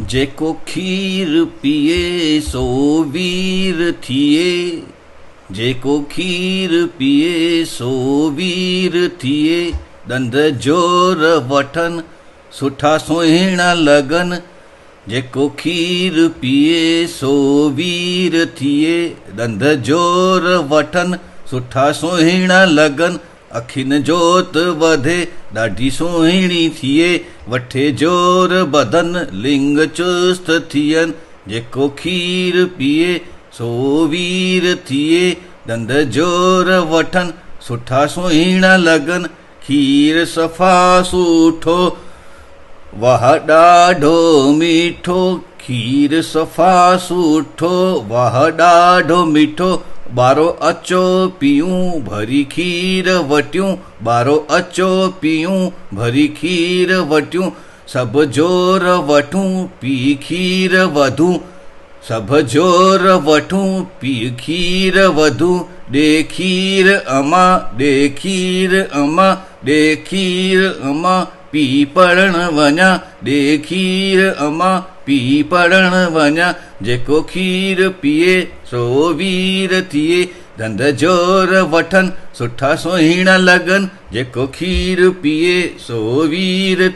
जेको खीर पिए सो वीर थिए। जेको खीर पिए सो वीर थिए। ॾंद जोर वठनि सुठा सुहिणा लॻनि। जेको खीर पिए सो वीर थिए। ॾंद जोर वठनि सुठा सुहिणा लॻनि। अखियुनि जोत वधे ॾाढी सुहिणी थिए। वठे जोर बदन लिंग चुस्त थियनि। जेको खीर पिए सो वीर थिए। ॾंद जोर वठनि सुठा सुहिणा लॻनि। खीर सफ़ा सुठो वाह ॾाढो मीठो। खीर सफ़ा सुठो वाह ॾाढो मीठो। ॿारो अचो पियूं भरी खीर वटियूं। ॿारो अचो पियूं भरी खीर वटियूं। सभु जोर वठूं पी खीर वधूं। सभु जोर वठूं पी खीर वधूं। ॾे खीर अमा ॾे खीर अमा ॾे खीर अमा पी पढ़णु वञा। ॾे खीर अमा पी पढ़णु वञा। जेको खीर पिए सो वीर थिए। ॾंद जोर वठनि सुठा सुहिणा लॻनि। जेको खीर पिए सो वीर थिए।